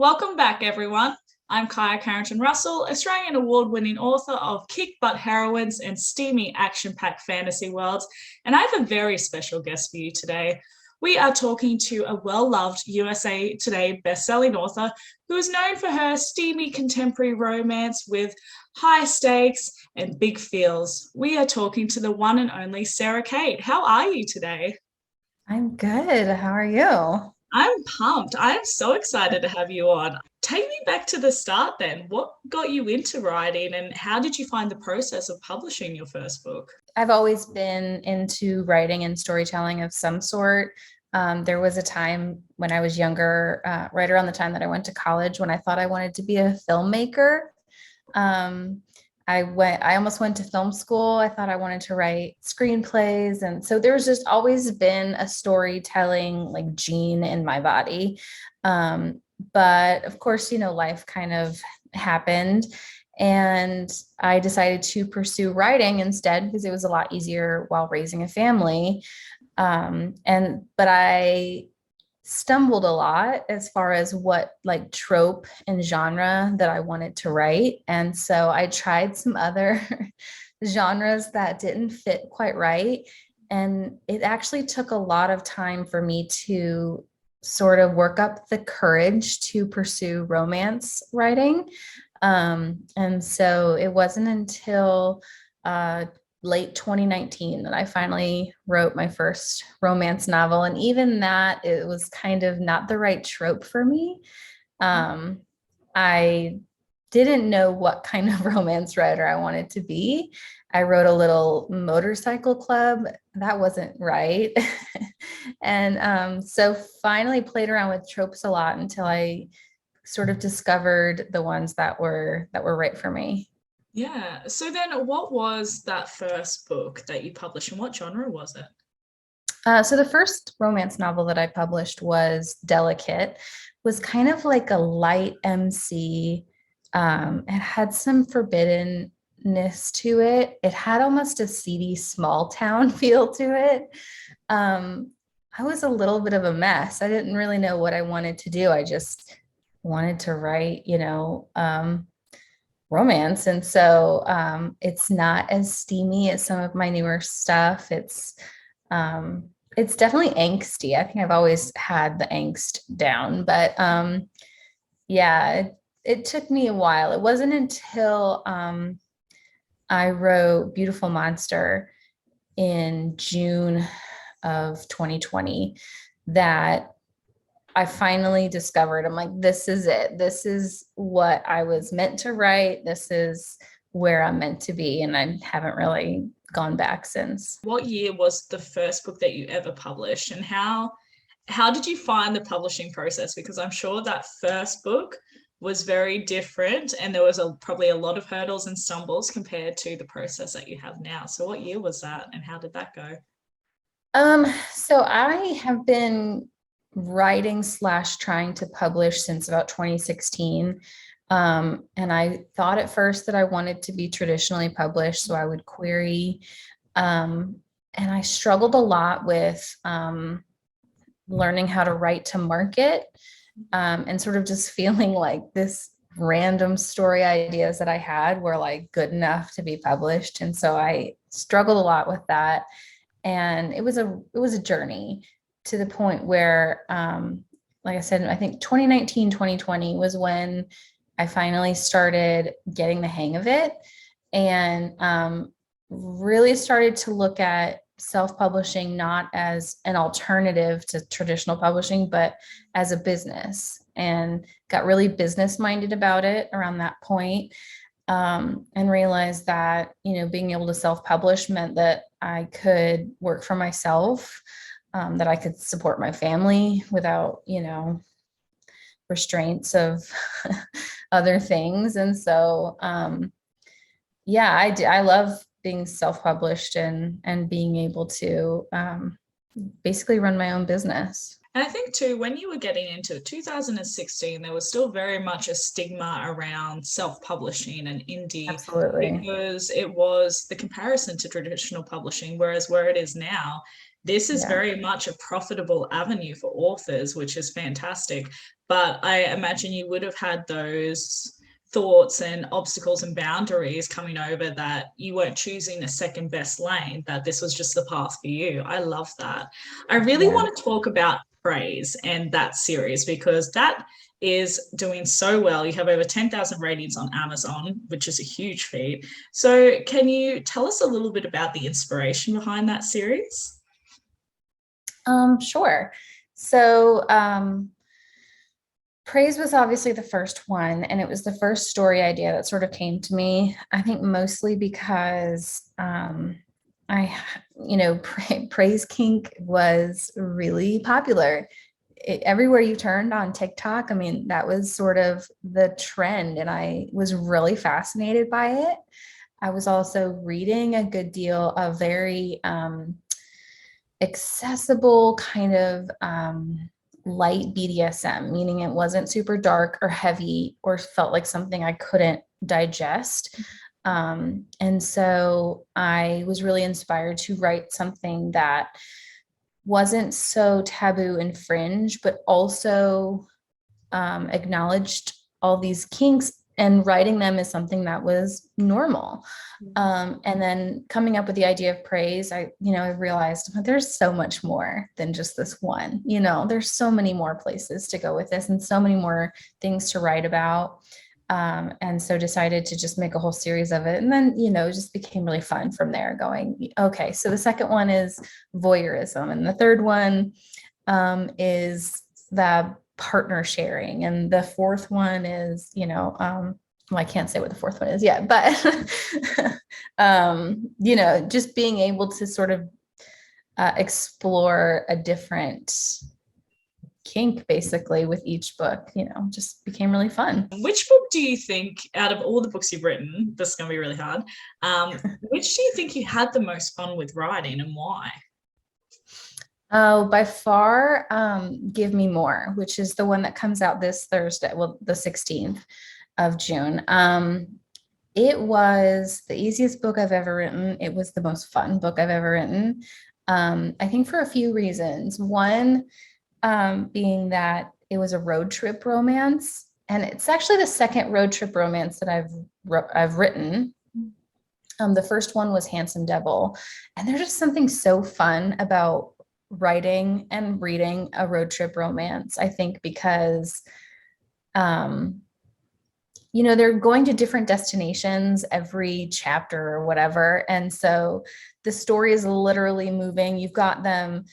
Welcome back, everyone. I'm Carrington-Russell, Australian award-winning author of Kick Butt Heroines and Steamy action-packed fantasy worlds, and I have a very special guest for you today. We are talking to a well-loved USA Today best-selling author who is known for her steamy contemporary romance with high stakes and big feels. We are talking to the one and only Sara Cate. How are you today? I'm good. How are you? I'm pumped. I'm so excited to have you on. Take me back to the start then. What got you into writing and how did you find the process of publishing your first book? I've always been into writing and storytelling of some sort. There was a time when I was younger, right around the time that I went to college, when I thought I wanted to be a filmmaker. Um, I almost went to film school. I thought I wanted to write screenplays. And so there's just always been a storytelling like gene in my body. But of course, life kind of happened and I decided to pursue writing instead because it was a lot easier while raising a family. But I stumbled a lot as far as what like trope and genre that I wanted to write. And so I tried some other genres that didn't fit quite right. And it actually took a lot of time for me to sort of work up the courage to pursue romance writing. And so it wasn't until late 2019 that I finally wrote my first romance novel. And even that, it was kind of not the right trope for me. I didn't know what kind of romance writer I wanted to be. I wrote a little motorcycle club. That wasn't right. And so finally played around with tropes a lot until I sort of discovered the ones that were right for me. Yeah. So then what was that first book that you published and what genre was it? So the first romance novel that I published was Delicate, was kind of like a light MC. It had some forbiddenness to it. It had almost a seedy small town feel to it. Um, I was a little bit of a mess. I didn't really know what I wanted to do. I just wanted to write, romance. And so it's not as steamy as some of my newer stuff. It's definitely angsty. I think I've always had the angst down, but yeah, it took me a while. It wasn't until I wrote Beautiful Monster in June of 2020 that I finally discovered, I'm like, this is it. This is what I was meant to write. This is where I'm meant to be. And I haven't really gone back since. What year was the first book that you ever published and how did you find the publishing process? Because I'm sure that first book was very different and there was probably a lot of hurdles and stumbles compared to the process that you have now. So what year was that and how did that go? So I have been writing slash trying to publish since about 2016. And I thought at first that I wanted to be traditionally published, so I would query. And I struggled a lot with learning how to write to market, and sort of just feeling like this random story ideas that I had were like good enough to be published. And so I struggled a lot with that. And it was a journey to the point where, like I said, I think 2019, 2020 was when I finally started getting the hang of it and really started to look at self-publishing not as an alternative to traditional publishing, but as a business, and got really business minded about it around that point. And realized that, being able to self-publish meant that I could work for myself, that I could support my family without, restraints of other things. And so, yeah, I love being self-published and being able to basically run my own business. And I think too, when you were getting into 2016, there was still very much a stigma around self-publishing and indie Absolutely. because it was the comparison to traditional publishing, whereas where it is now, this is Yeah. very much a profitable avenue for authors, which is fantastic. but I imagine you would have had those thoughts and obstacles and boundaries coming over that you weren't choosing a second best lane, that this was just the path for you. I love that. I really Yeah. want to talk about Praise and that series because that is doing so well. You have over 10,000 ratings on Amazon, which is a huge feat. So, can you tell us a little bit about the inspiration behind that series? Sure. So, Praise was obviously the first one, and it was the first story idea that sort of came to me. I think mostly because I, Praise Kink was really popular. Everywhere you turned on TikTok, I mean, that was sort of the trend, and I was really fascinated by it. I was also reading a good deal of very accessible kind of light BDSM, meaning it wasn't super dark or heavy or felt like something I couldn't digest. And so I was really inspired to write something that wasn't so taboo and fringe, but also acknowledged all these kinks, and writing them is something that was normal. And then coming up with the idea of Praise, I realized there's so much more than just this one. There's so many more places to go with this and so many more things to write about. And so decided to just make a whole series of it. And then, it just became really fun from there, going, okay, so the second one is voyeurism. And the third one is the partner sharing. And the fourth one is, well, I can't say what the fourth one is yet, but, just being able to sort of explore a different kink basically with each book, just became really fun. Which book do you think, out of all the books you've written, this is going to be really hard, which do you think you had the most fun with writing and why? Oh, by far, Give Me More, which is the one that comes out this Thursday, well, the 16th of June. It was the easiest book I've ever written. It was the most fun book I've ever written. I think for a few reasons. One, being that it was a road trip romance, and it's actually the second road trip romance that I've written. The first one was Handsome Devil, and there's just something so fun about writing and reading a road trip romance, I think, because they're going to different destinations every chapter or whatever, and so the story is literally moving. You've got them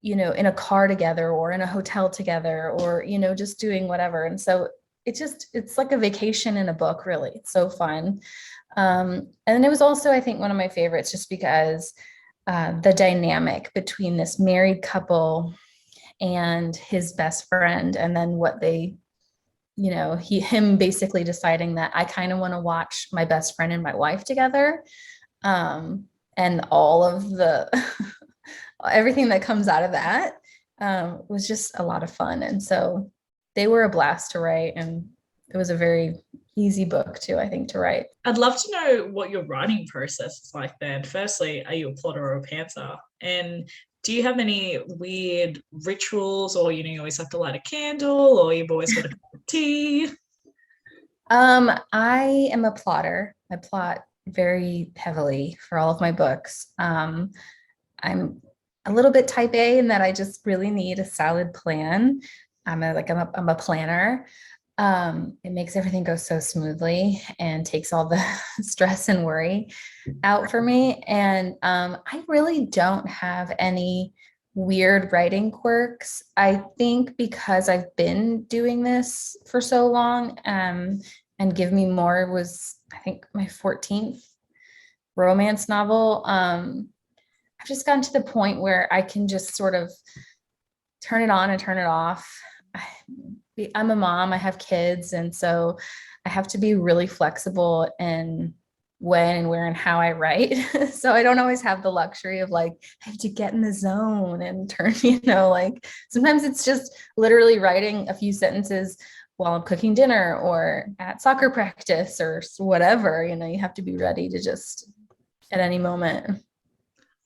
in a car together or in a hotel together, or just doing whatever, and so it's like a vacation in a book, really. It's so fun. And it was also, I think, one of my favorites just because the dynamic between this married couple and his best friend, and then what they, him basically deciding that I kind of want to watch my best friend and my wife together. And all of the everything that comes out of that was just a lot of fun. And so they were a blast to write, and it was a very easy book too, I think, to write. I'd love to know what your writing process is like then. Firstly, are you a plotter or a pantser? And do you have any weird rituals, or you always have to light a candle, or you've always got a cup of tea? I am a plotter. I plot very heavily for all of my books. I'm a little bit type A in that I just really need a solid plan. I'm a planner. It makes everything go so smoothly and takes all the stress and worry out for me. And I really don't have any weird writing quirks. I think because I've been doing this for so long, and Give Me More was, I think, my 14th romance novel. I've just gotten to the point where I can just sort of turn it on and turn it off. I'm a mom, I have kids, and so I have to be really flexible in when and where and how I write. So I don't always have the luxury of I have to get in the zone and turn, sometimes it's just literally writing a few sentences while I'm cooking dinner or at soccer practice or whatever. You have to be ready to just at any moment.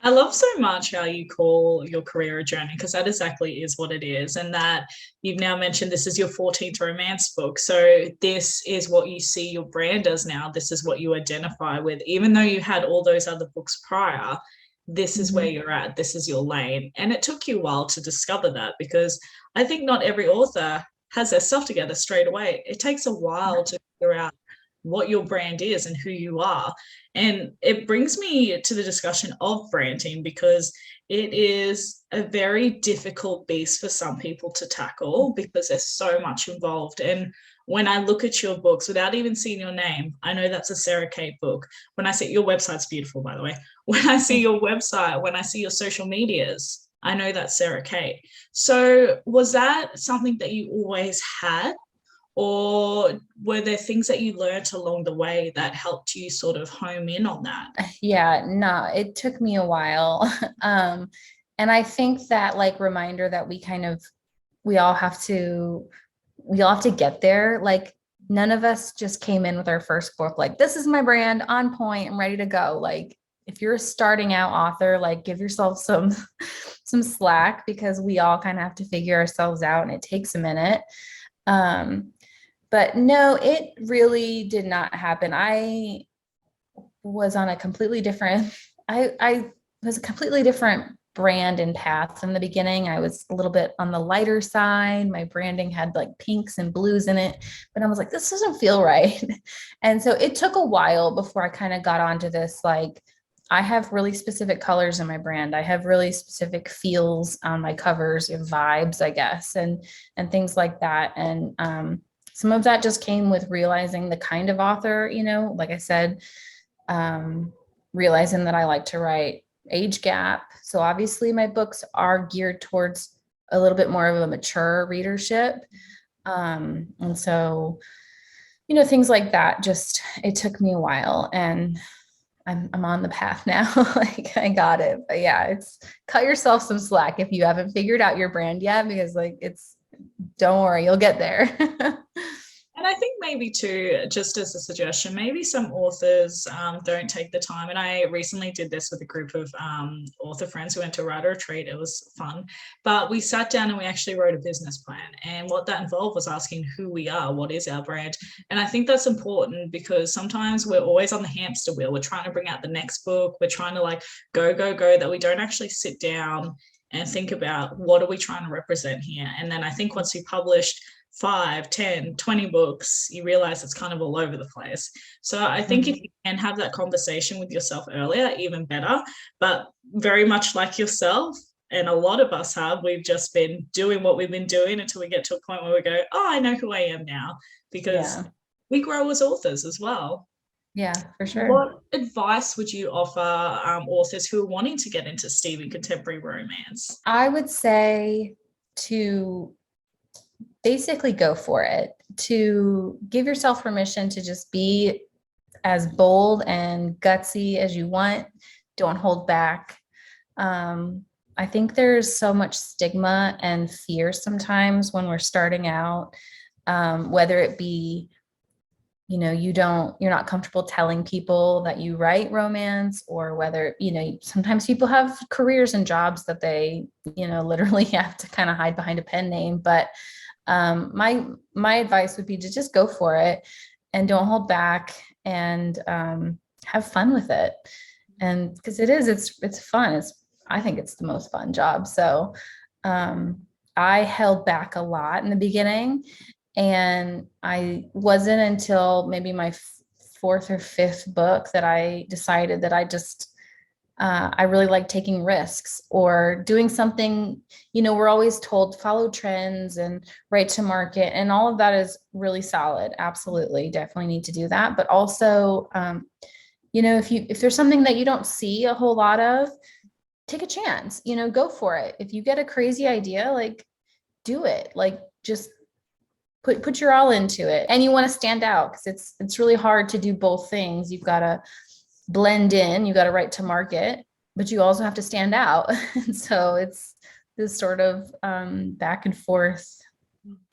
I love so much how you call your career a journey, because that exactly is what it is. And that you've now mentioned this is your 14th romance book. So this is what you see your brand as now. This is what you identify with. Even though you had all those other books prior, this is where you're at. This is your lane. And it took you a while to discover that, because I think not every author has their stuff together straight away. It takes a while to figure out what your brand is and who you are. And it brings me to the discussion of branding, because it is a very difficult beast for some people to tackle because there's so much involved. And when I look at your books without even seeing your name, I know that's a Sara Cate book. When I see your website's beautiful, by the way. When I see your website, when I see your social medias, I know that's Sara Cate. So was that something that you always had? Or were there things that you learned along the way that helped you sort of home in on that? Yeah, no, it took me a while. And I think that like reminder that we all have to get there. Like none of us just came in with our first book, like, this is my brand, on point, I'm ready to go. Like if you're a starting out author, like give yourself some some slack, because we all kind of have to figure ourselves out and it takes a minute. But no, it really did not happen. I was on a completely different, I was a completely different brand and path in the beginning. I was a little bit on the lighter side. My branding had like pinks and blues in it, but I was like, this doesn't feel right. And so it took a while before I kind of got onto this, like, I have really specific colors in my brand. I have really specific feels on my covers, or vibes, I guess, and things like that. And some of that just came with realizing the kind of author, like I said, realizing that I like to write age gap. So obviously my books are geared towards a little bit more of a mature readership. And so, things like that, just, it took me a while, and I'm on the path now. Like I got it. But yeah, it's, cut yourself some slack if you haven't figured out your brand yet, because like don't worry, you'll get there. And I think maybe too, just as a suggestion, maybe some authors don't take the time. And I recently did this with a group of author friends who went to a writer retreat. It was fun. But we sat down and we actually wrote a business plan. And what that involved was asking who we are, what is our brand. And I think that's important, because sometimes we're always on the hamster wheel. We're trying to bring out the next book. We're trying to like go, that we don't actually sit down and think about what are we trying to represent here. And then I think once we published 5, 10, 20 books, you realize it's kind of all over the place. So I think if you can have that conversation with yourself earlier, even better. But very much like yourself, and a lot of us have, we've just been doing what we've been doing until we get to a point where we go, oh, I know who I am now, because we grow as authors as well. Yeah, for sure. What advice would you offer authors who are wanting to get into steamy contemporary romance? I would say to basically go for it, to give yourself permission to just be as bold and gutsy as you want. Don't hold back. I think there's so much stigma and fear sometimes when we're starting out, whether it be, you're not comfortable telling people that you write romance, or whether, sometimes people have careers and jobs that they, literally have to kind of hide behind a pen name. But my advice would be to just go for it and don't hold back, and have fun with it. And because it's fun. I think it's the most fun job. So I held back a lot in the beginning, and I wasn't until maybe my fourth or fifth book that I decided that I really like taking risks or doing something. We're always told follow trends and write to market, and all of that is really solid. Absolutely. Definitely need to do that. But also, if there's something that you don't see a whole lot of, take a chance, go for it. If you get a crazy idea, like, do it, like, just put your all into it. And you want to stand out, because it's really hard to do both things. You've got to blend in, you got to write to market, but you also have to stand out. And so it's this sort of back and forth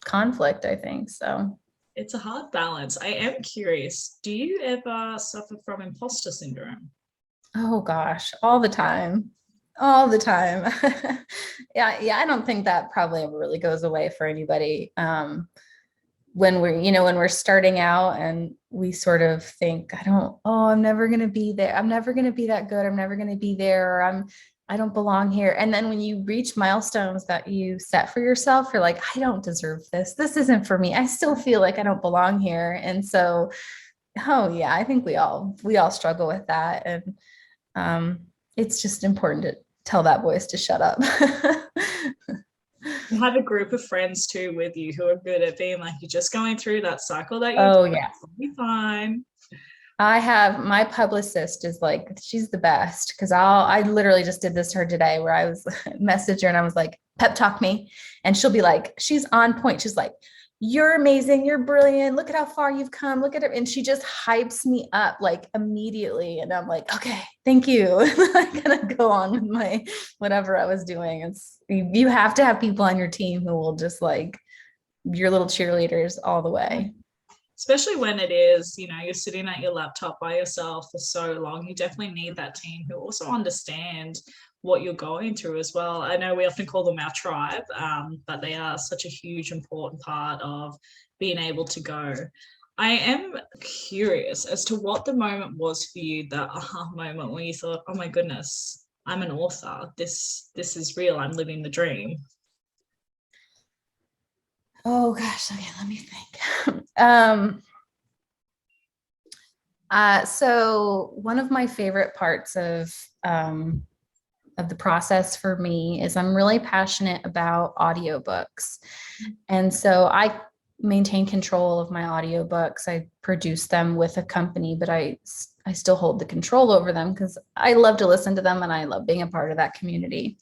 conflict, I think. So It's a hard balance. I am curious, do you ever suffer from imposter syndrome? oh gosh, all the time. all the time. Yeah, I don't think that probably ever really goes away for anybody. When we're starting out and we sort of think, I'm never going to be there. I'm never going to be that good. I'm never going to be there. Or I don't belong here. And then when you reach milestones that you set for yourself, you're like, I don't deserve this. This isn't for me. I still feel like I don't belong here. And so, oh yeah, I think we all struggle with that. And it's just important to tell that voice to shut up. You have a group of friends too with you who are good at being like, you're just going through that cycle that you're Oh doing. yeah. It'll be fine. I have my publicist is like, she's the best because I literally just did this to her today where I was message her and I was like, pep talk me. And she'll be like, she's on point. She's like, you're amazing. You're brilliant. Look at how far you've come. Look at it. And she just hypes me up like immediately. And I'm like, okay, thank you. I'm going to go on with my, whatever I was doing. You have to have people on your team who will just like your little cheerleaders all the way. Especially when it is, you're sitting at your laptop by yourself for so long. You definitely need that team who also understand what you're going through as well. I know we often call them our tribe, but they are such a huge, important part of being able to go. I am curious as to what the moment was for you, that aha moment where you thought, oh my goodness, I'm an author. This is real. I'm living the dream. Oh gosh, okay, let me think. So one of my favorite parts of the process for me is I'm really passionate about audiobooks. And so I maintain control of my audiobooks. I produce them with a company, but I still hold the control over them because I love to listen to them and I love being a part of that community.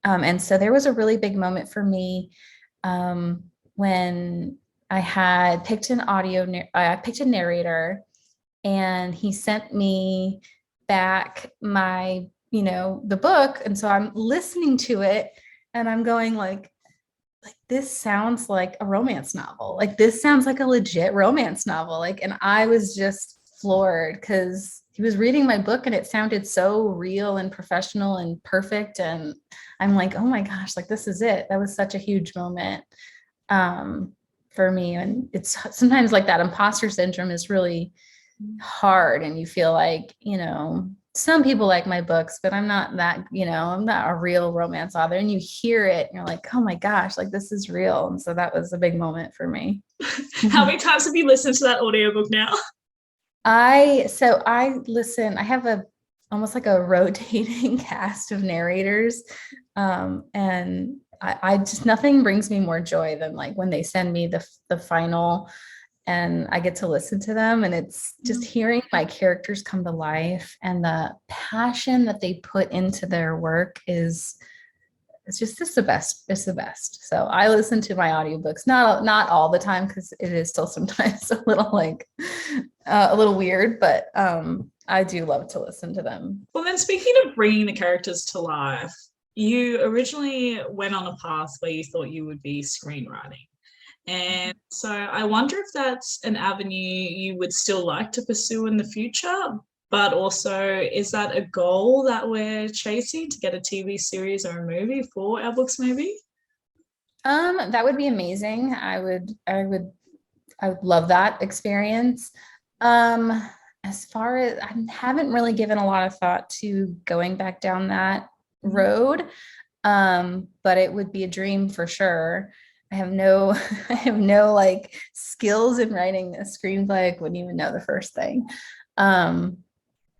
And so there was a really big moment for me when I had picked I picked a narrator and he sent me back my, the book. And so I'm listening to it and I'm going like this sounds like a romance novel. Like this sounds like a legit romance novel. Like, and I was just floored because he was reading my book and it sounded so real and professional and perfect. And I'm like, oh my gosh, like this is it. That was such a huge moment for me. And it's sometimes like that imposter syndrome is really hard and you feel like, some people like my books, but I'm not that, I'm not a real romance author. And you hear it and you're like, oh my gosh, like this is real. And so that was a big moment for me. How many times have you listened to that audiobook now? I have almost like a rotating cast of narrators. And I just, nothing brings me more joy than like when they send me the final and I get to listen to them, and it's just hearing my characters come to life and the passion that they put into their work it's the best. It's the best. So I listen to my audiobooks, not all the time because it is still sometimes a little like a little weird, but I do love to listen to them. Well, then speaking of bringing the characters to life, you originally went on a path where you thought you would be screenwriting. And so I wonder if that's an avenue you would still like to pursue in the future, but also is that a goal that we're chasing to get a TV series or a movie for our books maybe? That would be amazing. I would love that experience. As far as I haven't really given a lot of thought to going back down that road, but it would be a dream for sure. I have no like skills in writing a screenplay. I wouldn't even know the first thing. But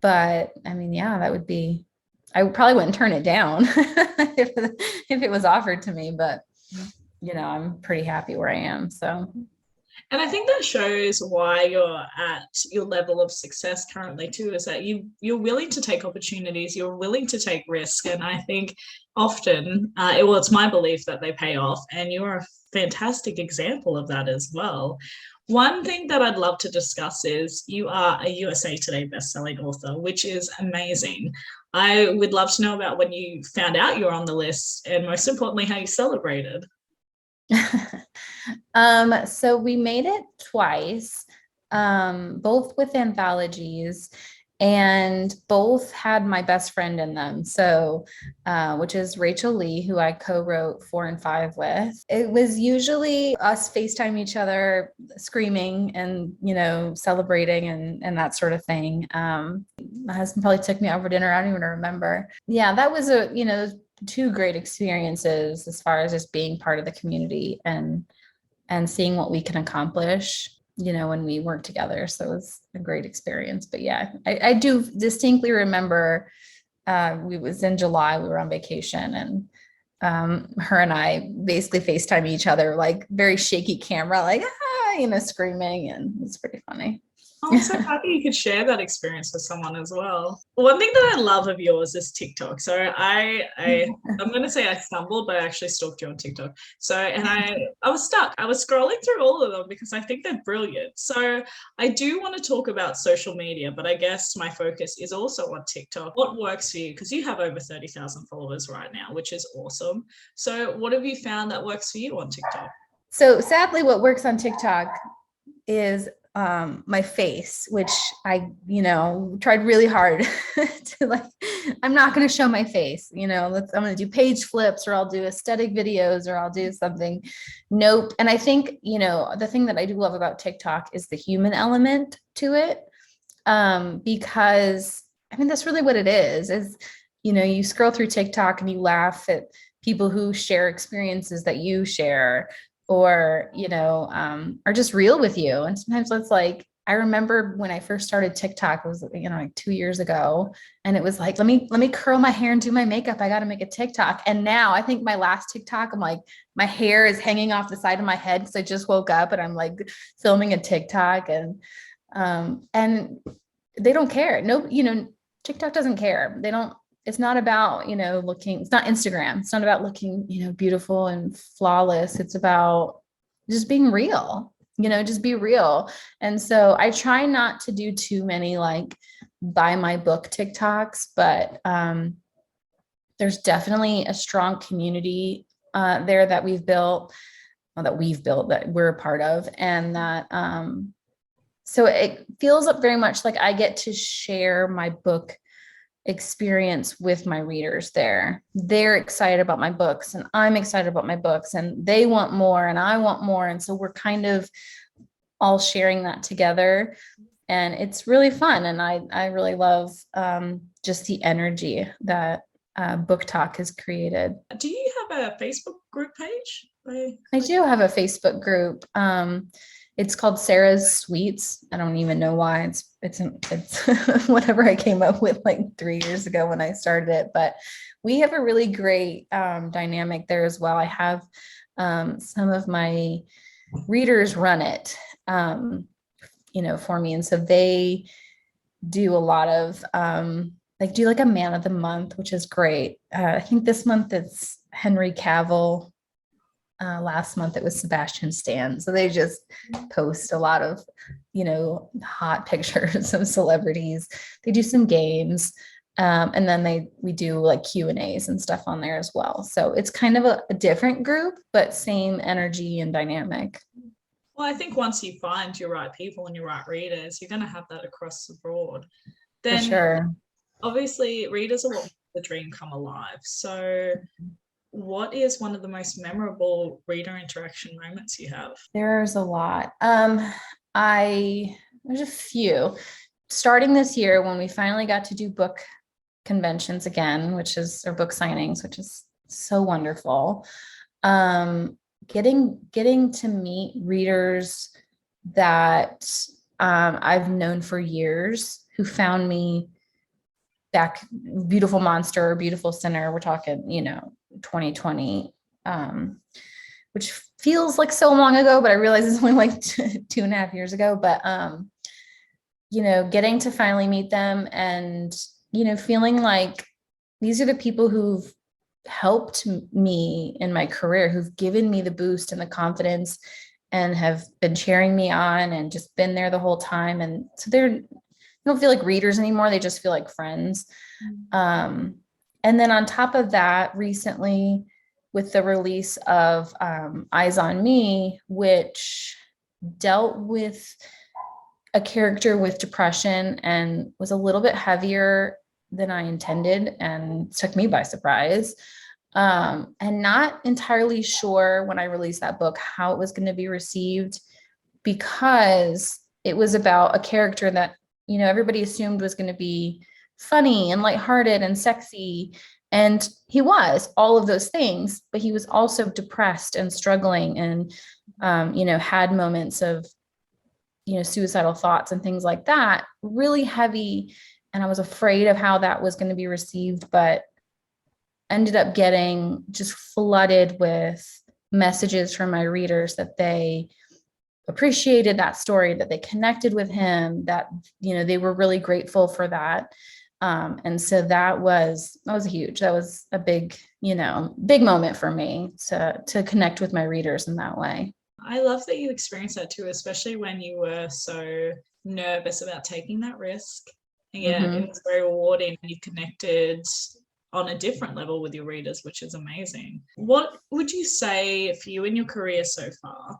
I mean, yeah, I probably wouldn't turn it down if it was offered to me, but I'm pretty happy where I am. So. And I think that shows why you're at your level of success currently too, is that you're willing to take opportunities, you're willing to take risk. And I think often, it's my belief that they pay off, and you're a fantastic example of that as well. One thing that I'd love to discuss is you are a USA Today bestselling author, which is amazing. I would love to know about when you found out you were on the list, and most importantly, how you celebrated. So we made it twice, both with anthologies. and both had my best friend in them. So, which is Rachel Lee, who I co-wrote 4 and 5 with. It was usually us FaceTime each other, screaming and, celebrating and that sort of thing. My husband probably took me out for dinner. I don't even remember. Yeah, that was two great experiences as far as just being part of the community and seeing what we can accomplish, when we work together. So it was a great experience. But yeah, I do distinctly remember we was in July, we were on vacation, and her and I basically FaceTime each other, like very shaky camera, like, screaming, and it's pretty funny. I'm so happy you could share that experience with someone as well. One thing that I love of yours is TikTok. So I'm going to say I stumbled, but I actually stalked you on TikTok. So, and I was stuck. I was scrolling through all of them because I think they're brilliant. So I do want to talk about social media, but I guess my focus is also on TikTok. What works for you? Because you have over 30,000 followers right now, which is awesome. So what have you found that works for you on TikTok? So sadly, what works on TikTok is my face, which I, tried really hard to I'm not going to show my face, I'm going to do page flips, or I'll do aesthetic videos, or I'll do something. Nope. And I think, the thing that I do love about TikTok is the human element to it. Because I mean, that's really what it is, you scroll through TikTok and you laugh at people who share experiences that you share, or are just real with you. And sometimes it's like, I remember when I first started TikTok, it was like 2 years ago, and it was like, let me curl my hair and do my makeup, I got to make a TikTok. And now I think my last TikTok, I'm like, my hair is hanging off the side of my head because I just woke up and I'm like filming a TikTok, and they don't care. No, TikTok doesn't care. They don't. It's not about, looking, it's not Instagram. It's not about looking, beautiful and flawless. It's about just being real, just be real. And so I try not to do too many like buy my book TikToks, but there's definitely a strong community there that we've built, that we're a part of. And that, so it feels very much like I get to share my book experience with my readers there. They're excited about my books, and I'm excited about my books, and they want more and I want more. And so we're kind of all sharing that together, and it's really fun. And I really love just the energy that BookTok has created. Do you have a Facebook group page? I do have a Facebook group. It's called Sarah's Sweets. I don't even know why. It's whatever I came up with like 3 years ago when I started it. But we have a really great dynamic there as well. I have some of my readers run it, for me, and so they do a lot of do like a man of the month, which is great. I think this month it's Henry Cavill. Last month it was Sebastian Stan. So they just post a lot of, hot pictures of celebrities. They do some games. And then we do like Q&As and stuff on there as well. So it's kind of a different group, but same energy and dynamic. Well, I think once you find your right people and your right readers, you're going to have that across the board. Then, for sure. Obviously, readers are what make the dream come alive. So what is one of the most memorable reader interaction moments you have? There's a lot. There's a few. Starting this year, when we finally got to do book conventions again, or book signings, which is so wonderful. Getting to meet readers that I've known for years, who found me back, Beautiful Monster, Beautiful Sinner. We're talking, 2020, which feels like so long ago, but I realize it's only like 2.5 years ago. But getting to finally meet them, and feeling like these are the people who've helped me in my career, who've given me the boost and the confidence, and have been cheering me on and just been there the whole time. And so they don't feel like readers anymore. They just feel like friends. And then on top of that, recently with the release of Eyes on Me, which dealt with a character with depression and was a little bit heavier than I intended and took me by surprise. And not entirely sure when I released that book how it was going to be received, because it was about a character that, you know, everybody assumed was going to be funny and lighthearted and sexy. And he was all of those things, but he was also depressed and struggling and, you know, had moments of, you know, suicidal thoughts and things like that, really heavy. And I was afraid of how that was going to be received, but ended up getting just flooded with messages from my readers that they appreciated that story, that they connected with him, that, you know, they were really grateful for that. And so that was huge. That was a big, you know, big moment for me to connect with my readers in that way. I love that you experienced that too, especially when you were so nervous about taking that risk. Yeah, it was very rewarding. You connected on a different level with your readers, which is amazing. What would you say for you in your career so far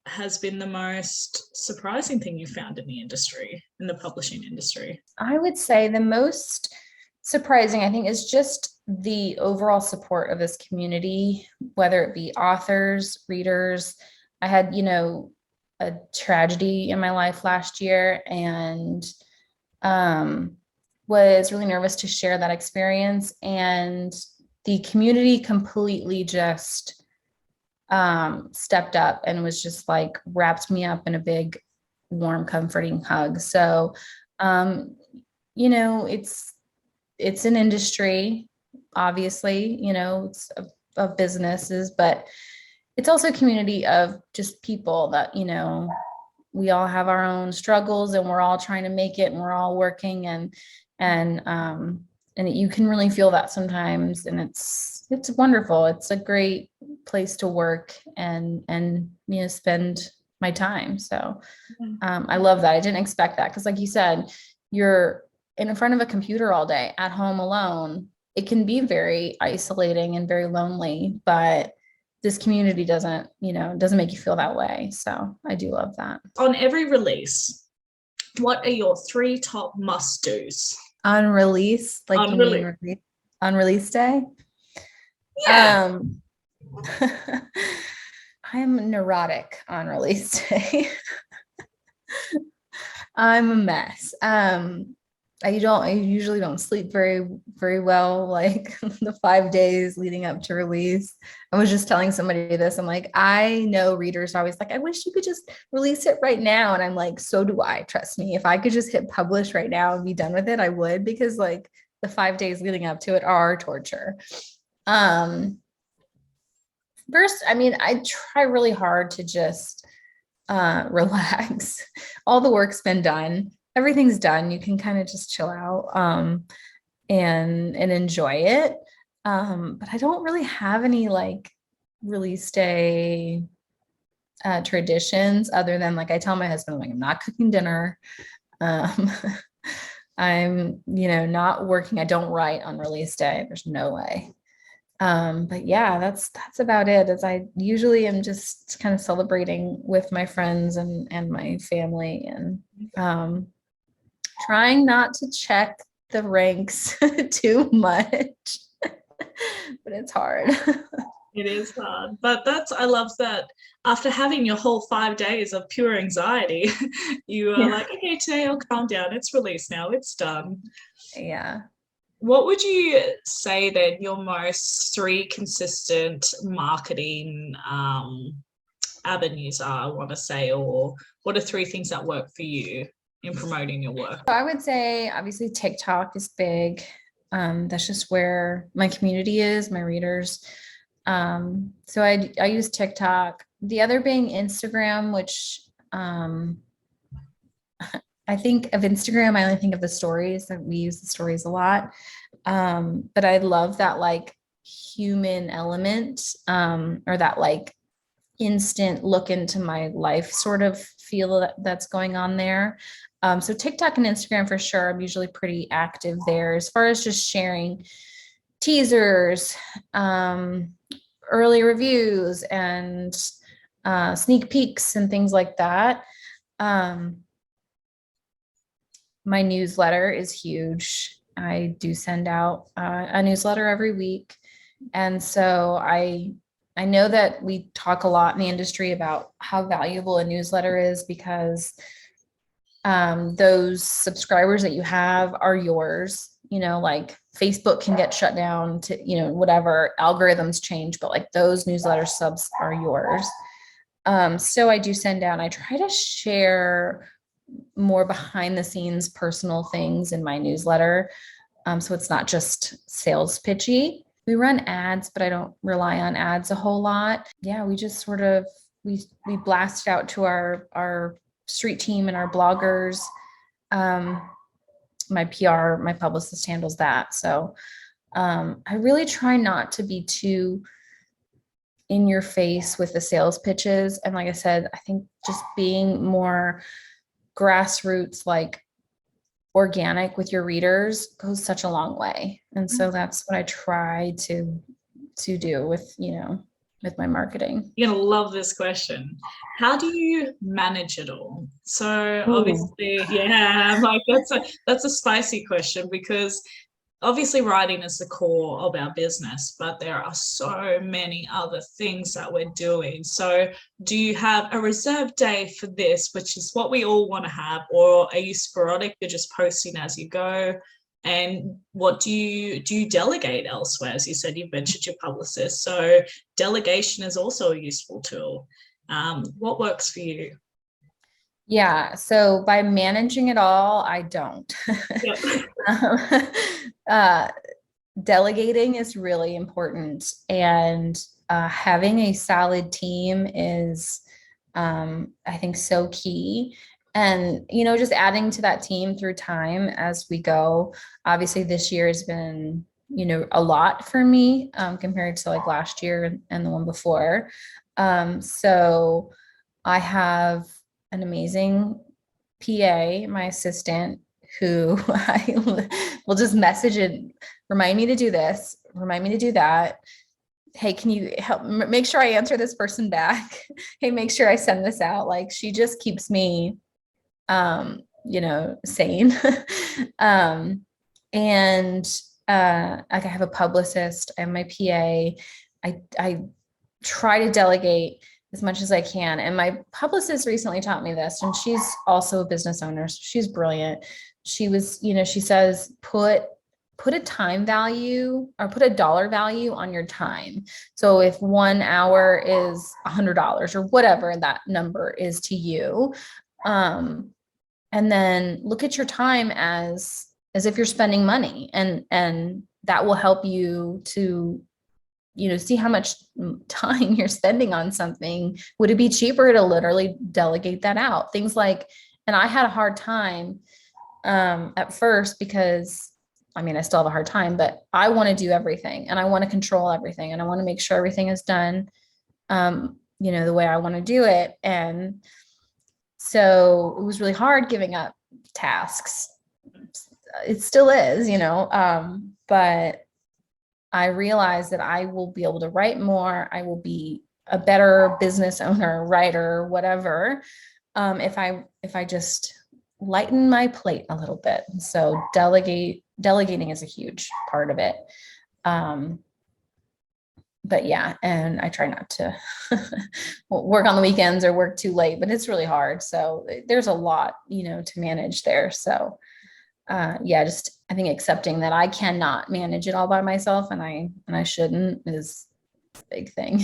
has been the most surprising thing you found in the industry, in the publishing industry? I would say the most surprising, I think, is just the overall support of this community, whether it be authors, readers. I had, you know, a tragedy in my life last year, and was really nervous to share that experience. And the community completely just stepped up and was just like wrapped me up in a big, warm, comforting hug. So, you know, it's an industry, obviously, you know, it's of businesses, but it's also a community of just people that, you know, we all have our own struggles and we're all trying to make it and we're all working, and you can really feel that sometimes, and it's wonderful. It's a great place to work and you know, spend my time. So I love that. I didn't expect that, because like you said, you're in front of a computer all day at home alone. It can be very isolating and very lonely, but this community doesn't make you feel that way. So I do love that. On every release, what are your 3 top must-dos? On release, like On you release. mean on release day? Yeah. I'm neurotic on release day. I'm a mess. I usually don't sleep very well, like the 5 days leading up to release. I was just telling somebody this. I'm like, I know readers are always like, I wish you could just release it right now. And I'm like, so do I. Trust me. If I could just hit publish right now and be done with it, I would, because like the 5 days leading up to it are torture. First, I mean, I try really hard to just relax. All the work's been done. Everything's done. You can kind of just chill out and enjoy it. But I don't really have any like release day traditions, other than like I tell my husband, like, I'm not cooking dinner. Um, I'm, you know, not working. I don't write on release day. There's no way. But yeah, that's about it. As I usually am just kind of celebrating with my friends and my family, and trying not to check the ranks too much, but it's hard. It is hard, but I love that after having your whole 5 days of pure anxiety, you are like, okay, today I'll calm down. It's released now. It's done. Yeah. What would you say then your most 3 consistent marketing avenues are, I want to say, or what are 3 things that work for you in promoting your work? So I would say obviously TikTok is big. That's just where my community is, my readers. So I use TikTok. The other being Instagram, which I think of Instagram, I only think of the stories. That we use the stories a lot. But I love that like human element, or that like instant look into my life sort of feel that's going on there. So TikTok and Instagram for sure. I'm usually pretty active there as far as just sharing teasers, early reviews, and sneak peeks and things like that. My newsletter is huge. I do send out a newsletter every week. And so I know that we talk a lot in the industry about how valuable a newsletter is because those subscribers that you have are yours. Like Facebook can get shut down to, whatever algorithms change, but like those newsletter subs are yours. So I do send out, I try to share more behind the scenes personal things in my newsletter. So it's not just sales pitchy. We run ads, but I don't rely on ads a whole lot. Yeah, we just sort of we blast it out to our street team and our bloggers. My PR, my publicist handles that. So I really try not to be too in your face with the sales pitches. And like I said, I think just being more grassroots, like organic with your readers goes such a long way. And so that's what I try to do with, with my marketing. You're gonna love this question. How do you manage it all? So obviously, yeah, like that's a spicy question because obviously writing is the core of our business, but there are so many other things that we're doing. So do you have a reserved day for this, which is what we all want to have, or are you sporadic? You're just posting as you go? And what do you delegate elsewhere? As you said, you've mentioned your publicist. So delegation is also a useful tool. What works for you? Yeah. So by managing it all, I don't. Delegating is really important. And having a solid team is, I think, so key. And, just adding to that team through time as we go. Obviously, this year has been, a lot for me compared to like last year and the one before. So I have an amazing PA, my assistant, who I will just message and remind me to do this, remind me to do that. Hey, can you help make sure I answer this person back? Hey, make sure I send this out. Like she just keeps me, sane. And like I have a publicist and my PA. I try to delegate as much as I can. And my publicist recently taught me this, and she's also a business owner. So she's brilliant. She was, she says, put a time value or put a dollar value on your time. So if 1 hour is $100 or whatever that number is to you, and then look at your time as if you're spending money, and that will help you to see how much time you're spending on something. Would it be cheaper to literally delegate that out? Things like, and I had a hard time at first because I still have a hard time, but I want to do everything and I want to control everything and I want to make sure everything is done, the way I want to do it. And so it was really hard giving up tasks. It still is, but I realized that I will be able to write more. I will be a better business owner, writer, whatever, if I just lighten my plate a little bit. So delegating is a huge part of it. But yeah, and I try not to work on the weekends or work too late, but it's really hard. So there's a lot, to manage there. So just I think accepting that I cannot manage it all by myself and I shouldn't is a big thing.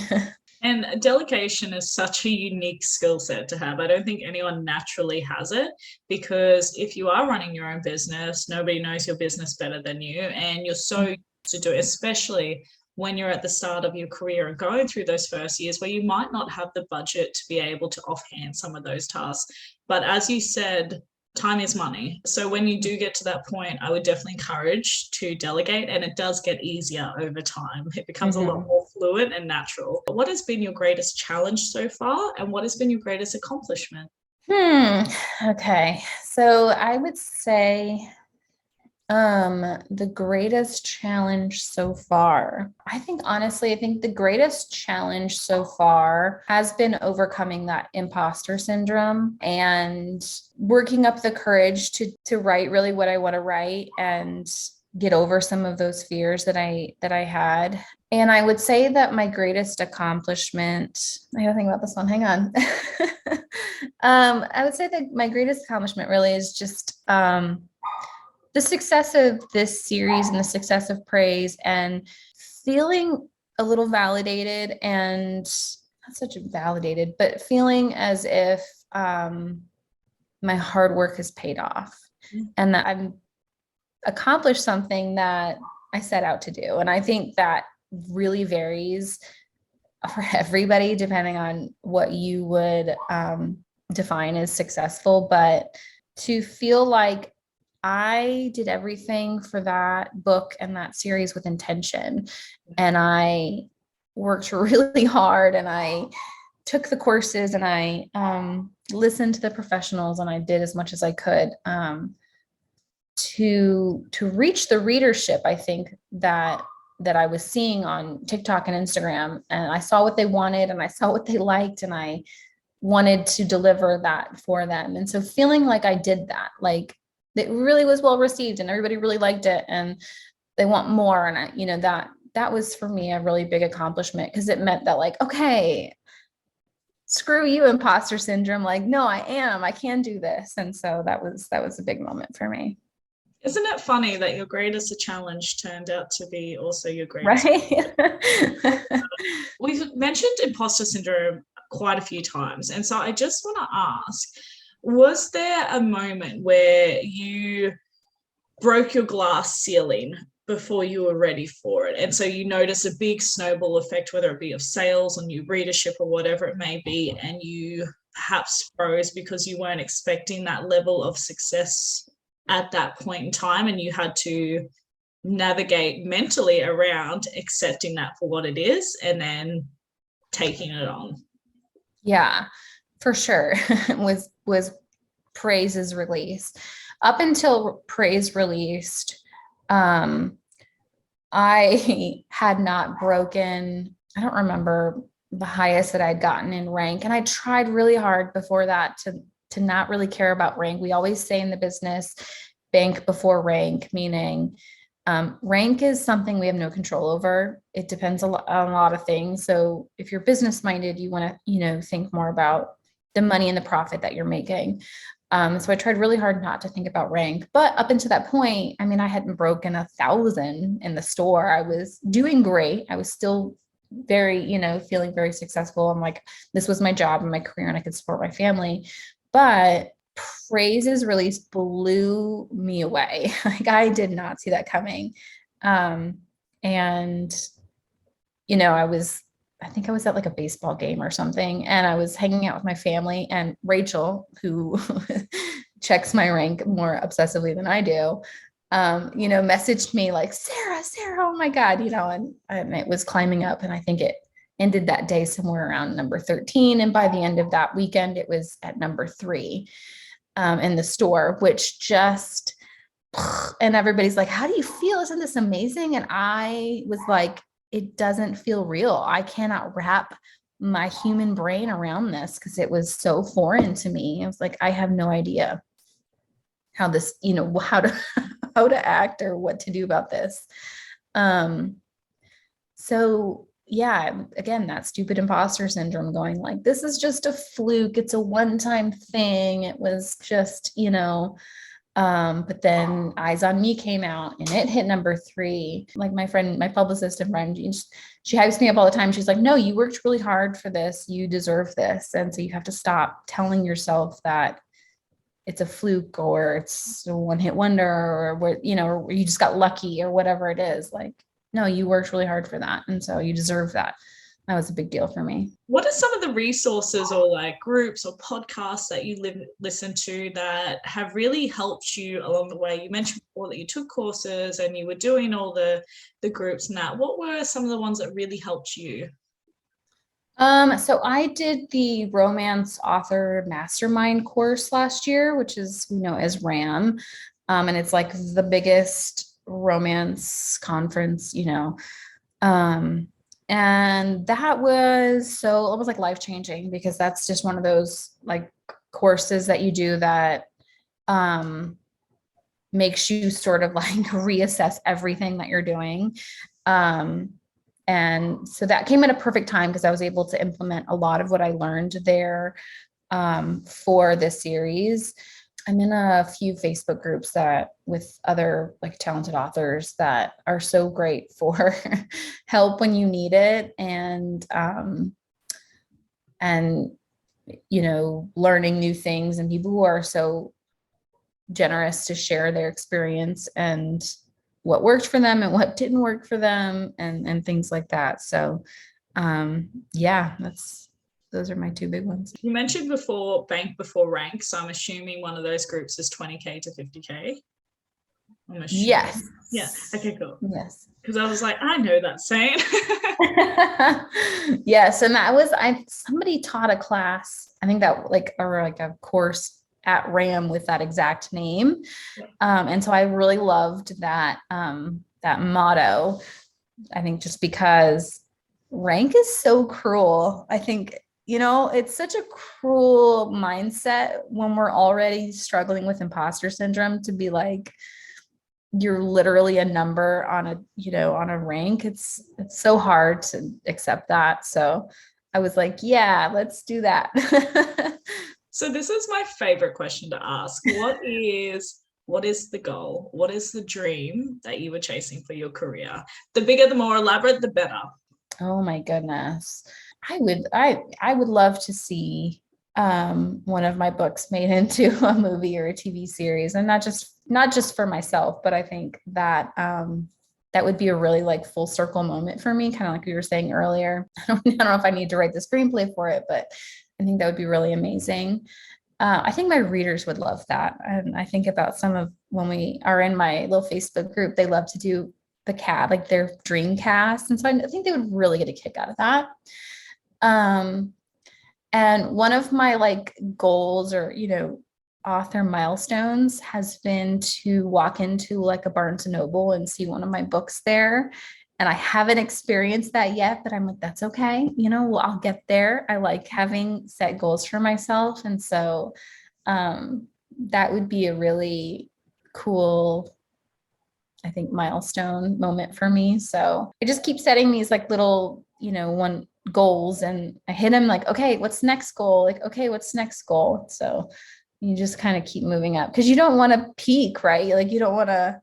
And delegation is such a unique skill set to have. I don't think anyone naturally has it, because if you are running your own business, nobody knows your business better than you. And you're so used to do it, especially when you're at the start of your career and going through those first years where you might not have the budget to be able to offhand some of those tasks. But as you said, time is money. So when you do get to that point, I would definitely encourage to delegate, and it does get easier over time. It becomes a lot more fluid and natural. What has been your greatest challenge so far, and what has been your greatest accomplishment? Okay. So I would say The greatest challenge so far. I think the greatest challenge so far has been overcoming that imposter syndrome and working up the courage to write really what I want to write and get over some of those fears that I had. And I would say that my greatest accomplishment, I gotta think about this one. Hang on. I would say that my greatest accomplishment really is just the success of this series and the success of Praise and feeling a little validated and not such a validated, but feeling as if my hard work has paid off and that I've accomplished something that I set out to do. And I think that really varies for everybody depending on what you would define as successful. But to feel like I did everything for that book and that series with intention. And I worked really hard and I took the courses and I listened to the professionals and I did as much as I could to reach the readership, I think that I was seeing on TikTok and Instagram. And I saw what they wanted and I saw what they liked and I wanted to deliver that for them. And so feeling like I did that, like it really was well received and everybody really liked it and they want more. And that was for me a really big accomplishment because it meant that like, okay, screw you, imposter syndrome. Like, no, I can do this. And so that was a big moment for me. Isn't it funny that your greatest challenge turned out to be also your greatest? Right. We've mentioned imposter syndrome quite a few times. And so I just want to ask, was there a moment where you broke your glass ceiling before you were ready for it? And so you notice a big snowball effect, whether it be of sales or new readership or whatever it may be, and you perhaps froze because you weren't expecting that level of success at that point in time, and you had to navigate mentally around accepting that for what it is and then taking it on. Yeah, for sure. was Praise's release. Up until Praise released, I had not broken, I don't remember the highest that I'd gotten in rank. And I tried really hard before that to not really care about rank. We always say in the business, bank before rank, meaning rank is something we have no control over. It depends on a lot of things. So if you're business minded, you want to, think more about the money and the profit that you're making. So I tried really hard not to think about rank, but up until that point, I mean, I hadn't broken 1,000 in the store. I was doing great. I was still very, feeling very successful. I'm like, this was my job and my career and I could support my family. But Praise's release blew me away. Like I did not see that coming. And, I think I was at like a baseball game or something and I was hanging out with my family and Rachel, who checks my rank more obsessively than I do, messaged me like, Sarah, oh my God, and it was climbing up. And I think it ended that day somewhere around number 13. And by the end of that weekend, it was at number 3 in the store, which just, and everybody's like, how do you feel? Isn't this amazing? And I was like, it doesn't feel real. I cannot wrap my human brain around this because it was so foreign to me. I was like, I have no idea how this, how to act or what to do about this. So yeah, again, that stupid imposter syndrome going like, this is just a fluke. It's a one-time thing. It was just, but then Eyes on Me came out and it hit number 3. Like my friend, my publicist and friend, she hypes me up all the time. She's like, no, you worked really hard for this. You deserve this. And so you have to stop telling yourself that it's a fluke or it's a one-hit wonder or you just got lucky or whatever it is. Like, no, you worked really hard for that. And so you deserve that. That was a big deal for me. What are some of the resources or like groups or podcasts that you listen to that have really helped you along the way? You mentioned before that you took courses and you were doing all the groups and that. What were some of the ones that really helped you? So I did the Romance Author Mastermind course last year, which is, as RAM. And it's like the biggest romance conference, and that was so almost like life-changing, because that's just one of those like courses that you do that makes you sort of like reassess everything that you're doing. And so that came at a perfect time, because I was able to implement a lot of what I learned there for this series. I'm in a few Facebook groups that with other like talented authors that are so great for help when you need it, and learning new things, and people who are so generous to share their experience and what worked for them and what didn't work for them, and things like that. So yeah, those are my two big ones. You mentioned before bank before rank, so I'm assuming one of those groups is 20K to 50K. I'm assuming. Yes. Yeah. Okay, cool. Yes. Because I was like, I know that saying. Yes. And that was, somebody taught a class, I think that or a course at RAM with that exact name. And so I really loved that motto. I think just because rank is so cruel. I think, it's such a cruel mindset when we're already struggling with imposter syndrome, to be like, you're literally a number on a rank. It's so hard to accept that. So I was like, yeah, let's do that. So this is my favorite question to ask. What is the goal? What is the dream that you were chasing for your career? The bigger, the more elaborate, the better. Oh my goodness. I would love to see one of my books made into a movie or a TV series, and not just for myself, but I think that that would be a really like full circle moment for me, kind of like we were saying earlier. I don't know if I need to write the screenplay for it, but I think that would be really amazing. I think my readers would love that. And I think about some of when we are in my little Facebook group, they love to do the cast, like their dream cast. And so I think they would really get a kick out of that. And one of my like goals or, author milestones has been to walk into like a Barnes and Noble and see one of my books there. And I haven't experienced that yet, but I'm like, that's okay. I'll get there. I like having set goals for myself. And so that would be a really cool, I think, milestone moment for me. So I just keep setting these like little, one goals, and I hit them like, okay, what's the next goal? Like, okay, what's the next goal? So you just kind of keep moving up, because you don't want to peak, right? Like you don't want to,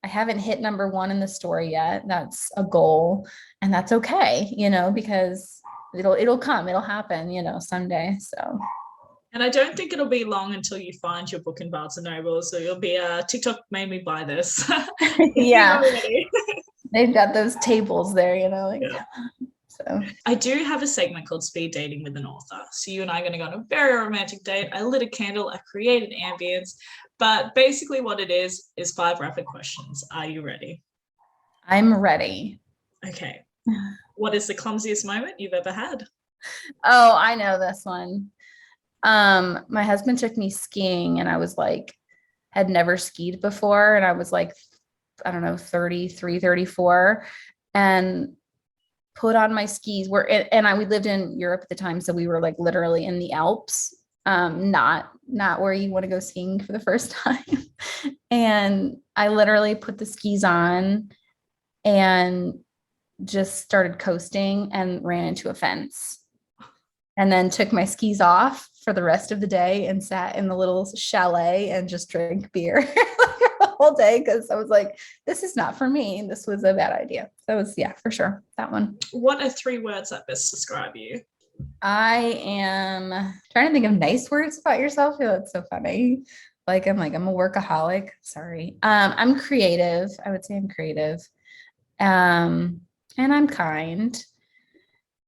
I haven't hit number one in the story yet. That's a goal, and that's okay, because it'll come, it'll happen, someday. So. And I don't think it'll be long until you find your book in Barnes and Noble. So you'll be TikTok made me buy this. Yeah. They've got those tables there, like, yeah. So I do have a segment called Speed Dating with an Author. So you and I are going to go on a very romantic date. I lit a candle, I created ambience, but basically what it is 5 rapid questions. Are you ready? I'm ready. Okay. What is the clumsiest moment you've ever had? Oh, I know this one. My husband took me skiing, and I was like, had never skied before. And I was like, I don't know, 33, 34, and put on my skis. We lived in Europe at the time. So we were like literally in the Alps, not where you want to go skiing for the first time. And I literally put the skis on and just started coasting and ran into a fence, and then took my skis off for the rest of the day and sat in the little chalet and just drank beer the whole day, because I was like, this is not for me. This was a bad idea. So it was, yeah, for sure, that one. What are 3 words that best describe you? I am trying to think of nice words about yourself. Oh, that's so funny. I'm a workaholic. Sorry. I'm creative. I would say I'm creative. And I'm kind.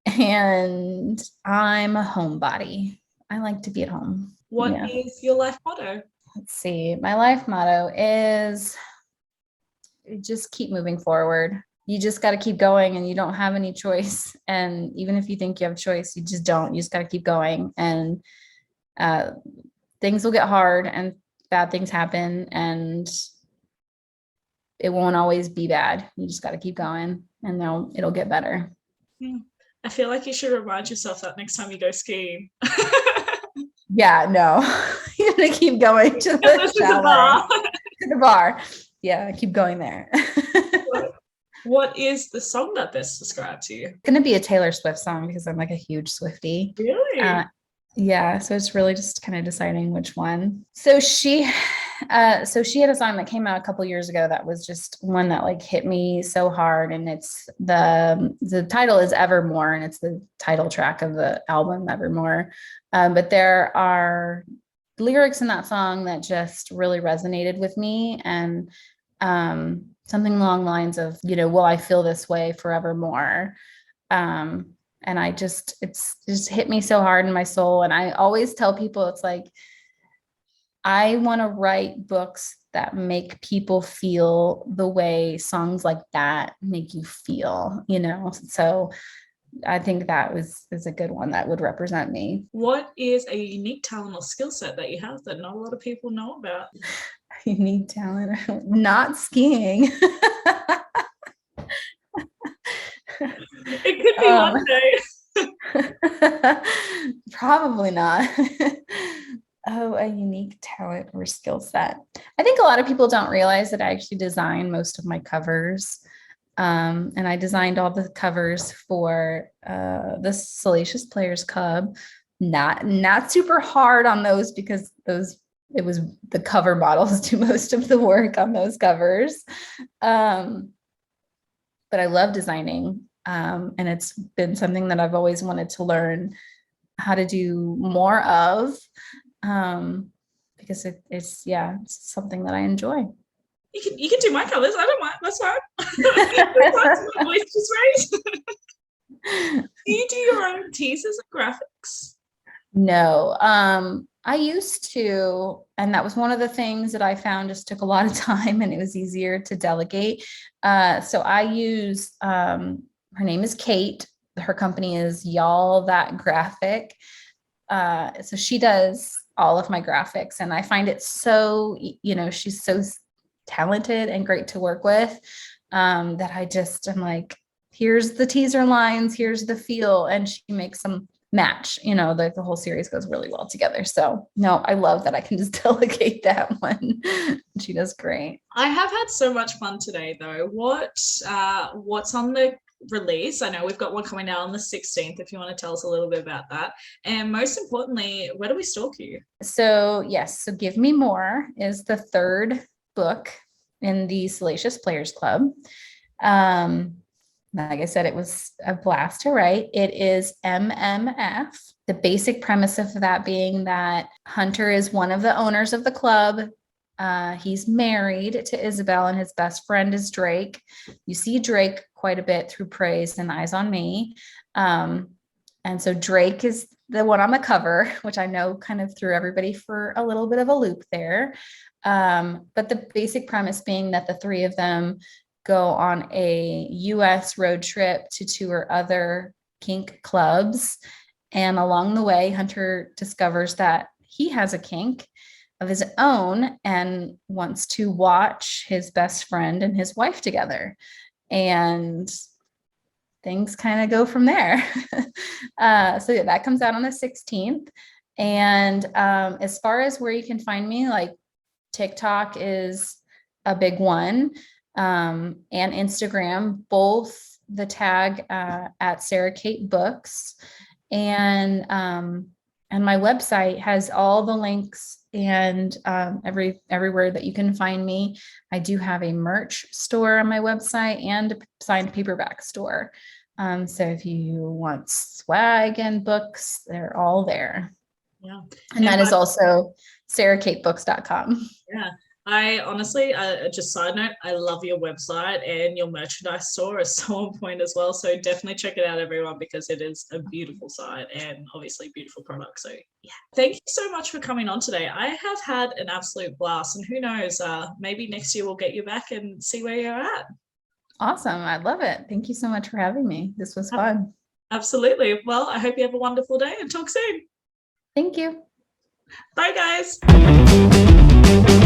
And I'm a homebody. I like to be at home. What is your life motto? Let's see. My life motto is just keep moving forward. You just got to keep going, and you don't have any choice. And even if you think you have a choice, you just don't. You just got to keep going. And things will get hard, and bad things happen and it won't always be bad. You just got to keep going and it'll get better. I feel like you should remind yourself that next time you go skiing. Yeah, no, you're gonna keep going to the bar. To the bar. Yeah, keep going there. What is the song that best describes you? It's gonna be a Taylor Swift song because I'm like a huge Swiftie. Really? Yeah, so it's really just kind of deciding which one. So she had a song that came out a couple years ago that was just one that like hit me so hard, and it's the title is Evermore, and it's the title track of the album Evermore. But there are lyrics in that song that just really resonated with me, and something along the lines of, will I feel this way forevermore? And it's just hit me so hard in my soul. And I always tell people, it's like, I want to write books that make people feel the way songs like that make you feel, So I think that is a good one that would represent me. What is a unique talent or skill set that you have that not a lot of people know about? Unique talent, not skiing. It could be one day. Probably not. Oh, a unique talent or skill set. I think a lot of people don't realize that I actually design most of my covers. And I designed all the covers for the Salacious Players Club. Not super hard on those because it was the cover models do most of the work on those covers. But I love designing. And it's been something that I've always wanted to learn how to do more of, because it's something that I enjoy. You can do my covers. I don't mind. That's fine. My voice just raised. Do you do your own teasers and graphics? No. I used to, and that was one of the things that I found just took a lot of time, and it was easier to delegate. So I use, her name is Kate. Her company is Y'all That Graphic. So she does all of my graphics, and I find it so, she's so talented and great to work with, that I'm like, here's the teaser lines, here's the feel, and she makes them match, the whole series goes really well together. So no, I love that I can just delegate that one. She does great. I have had so much fun today though. What's on the release? I know we've got one coming out on the 16th, if you want to tell us a little bit about that. And most importantly, where do we stalk you? So yes, so Give Me More is the third book in the Salacious Players Club. Like I said, it was a blast to write. It is MMF. The basic premise of that being that Hunter is one of the owners of the club. He's married to Isabel, and his best friend is Drake. You see Drake quite a bit through Praise and Eyes on Me. And so Drake is the one on the cover, which I know kind of threw everybody for a little bit of a loop there. But the basic premise being that the three of them go on a US road trip to tour other kink clubs. And along the way, Hunter discovers that he has a kink of his own and wants to watch his best friend and his wife together. And things kind of go from there. So that comes out on the 16th. And as far as where you can find me, like TikTok is a big one. And Instagram, both the tag at Sara Cate Books, and my website has all the links and everywhere that you can find me. I do have a merch store on my website and a signed paperback store. So if you want swag and books, they're all there. Yeah, and that is also saracatebooks.com. Yeah. I honestly, just side note, I love your website, and your merchandise store is so on point as well. So definitely check it out, everyone, because it is a beautiful site and obviously beautiful product. So yeah, thank you so much for coming on today. I have had an absolute blast, and who knows, maybe next year we'll get you back and see where you're at. Awesome. I love it. Thank you so much for having me. This was fun. Absolutely. Well, I hope you have a wonderful day and talk soon. Thank you. Bye, guys. you.